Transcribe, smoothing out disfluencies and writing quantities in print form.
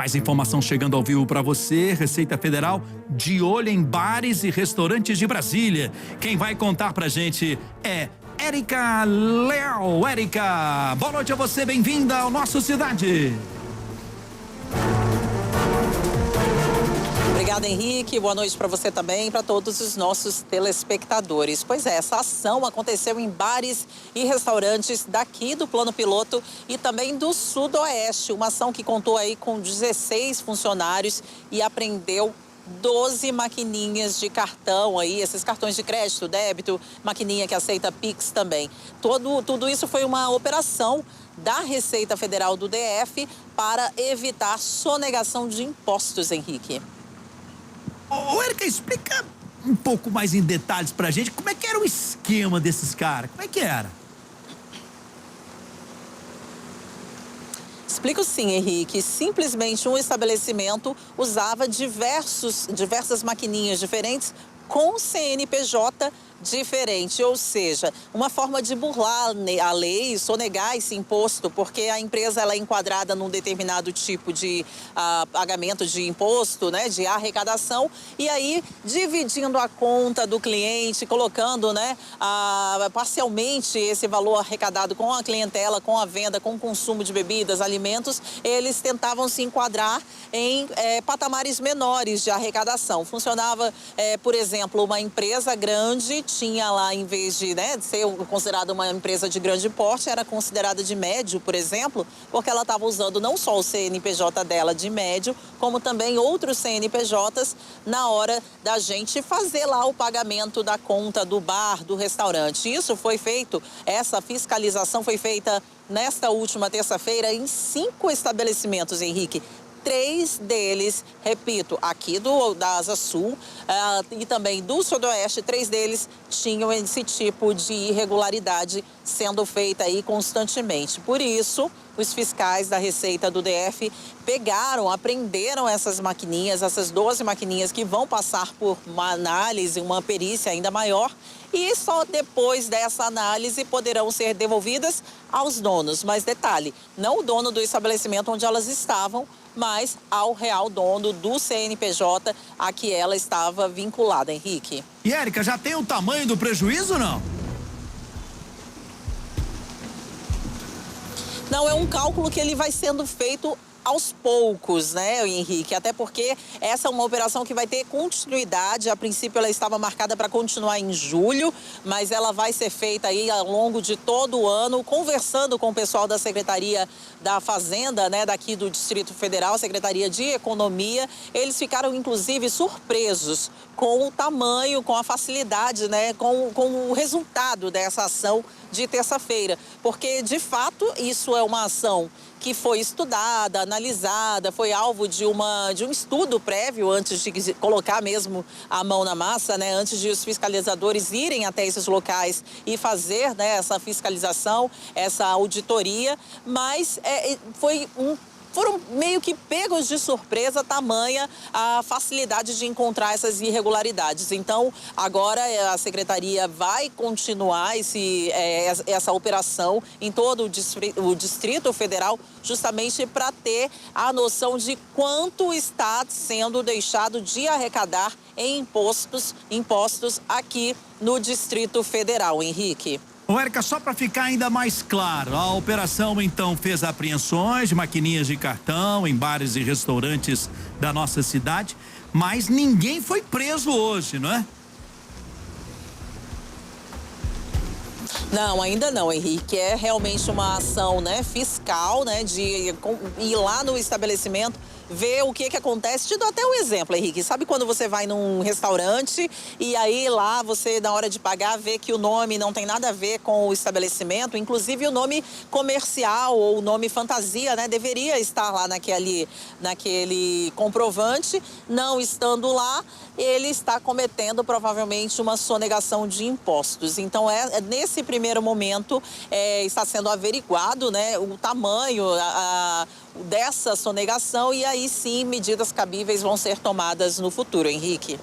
Mais informação chegando ao vivo para você. Receita Federal de olho em bares e restaurantes de Brasília. Quem vai contar pra gente é Érica Leal. Érica, boa noite a você, bem-vinda ao nosso Cidade. Obrigada, Henrique. Boa noite para você também e para todos os nossos telespectadores. Pois é, essa ação aconteceu em bares e restaurantes daqui do Plano Piloto e também do Sudoeste. Uma ação que contou aí com 16 funcionários e apreendeu 12 maquininhas de cartão aí, esses cartões de crédito, débito, maquininha que aceita Pix também. Tudo isso foi uma operação da Receita Federal do DF para evitar sonegação de impostos, Henrique. Ô, Érica, explica um pouco mais em detalhes pra gente como é que era o esquema desses caras, como é que era? Explico sim, Henrique. Simplesmente um estabelecimento usava diversas maquininhas diferentes com CNPJ diferente, ou seja, uma forma de burlar a lei e sonegar esse imposto, porque a empresa ela é enquadrada num determinado tipo de pagamento de imposto, né, de arrecadação, e aí dividindo a conta do cliente, colocando, né, parcialmente esse valor arrecadado com a clientela, com a venda, com o consumo de bebidas, alimentos, eles tentavam se enquadrar em patamares menores de arrecadação. Funcionava, por exemplo, uma empresa grande tinha lá, em vez de, né, ser considerada uma empresa de grande porte, era considerada de médio, por exemplo, porque ela estava usando não só o CNPJ dela de médio, como também outros CNPJs na hora da gente fazer lá o pagamento da conta do bar, do restaurante. Isso foi feito, essa fiscalização foi feita nesta última terça-feira em 5 estabelecimentos, Henrique. 3 deles, repito, aqui da Asa Sul e também do Sudoeste, 3 deles tinham esse tipo de irregularidade sendo feita aí constantemente. Por isso, os fiscais da Receita do DF apreenderam essas maquininhas, essas 12 maquininhas que vão passar por uma análise, uma perícia ainda maior, e só depois dessa análise poderão ser devolvidas aos donos. Mas detalhe, não o dono do estabelecimento onde elas estavam, mas ao real dono do CNPJ a que ela estava vinculada, Henrique. E, Érica, já tem o tamanho do prejuízo ou não? Não, é um cálculo que ele vai sendo feito aos poucos, né, Henrique? Até porque essa é uma operação que vai ter continuidade. A princípio, ela estava marcada para continuar em julho, mas ela vai ser feita aí ao longo de todo o ano, conversando com o pessoal da Secretaria da Fazenda, né, daqui do Distrito Federal, Secretaria de Economia. Eles ficaram, inclusive, surpresos com o tamanho, com a facilidade, né, com o resultado dessa ação de terça-feira. Porque, de fato, isso é uma ação que foi estudada, analisada, foi alvo de um estudo prévio antes de colocar mesmo a mão na massa, né? Antes de os fiscalizadores irem até esses locais e fazer, né, essa fiscalização, essa auditoria, mas foram meio que pegos de surpresa, tamanha a facilidade de encontrar essas irregularidades. Então, agora a Secretaria vai continuar essa operação em todo o Distrito Federal, justamente para ter a noção de quanto está sendo deixado de arrecadar em impostos aqui no Distrito Federal, Henrique. Ô, Érica, só para ficar ainda mais claro, a operação então fez apreensões de maquininhas de cartão em bares e restaurantes da nossa cidade, mas ninguém foi preso hoje, não é? Não, ainda não, Henrique. É realmente uma ação, né, fiscal, né, de ir lá no estabelecimento, ver o que acontece. Te dou até um exemplo, Henrique. Sabe quando você vai num restaurante e aí lá você, na hora de pagar, vê que o nome não tem nada a ver com o estabelecimento, inclusive o nome comercial ou o nome fantasia, né, deveria estar lá naquele comprovante. Não estando lá, ele está cometendo provavelmente uma sonegação de impostos. Então, nesse primeiro momento, está sendo averiguado, né, o tamanho dessa sonegação, e aí sim medidas cabíveis vão ser tomadas no futuro, Henrique.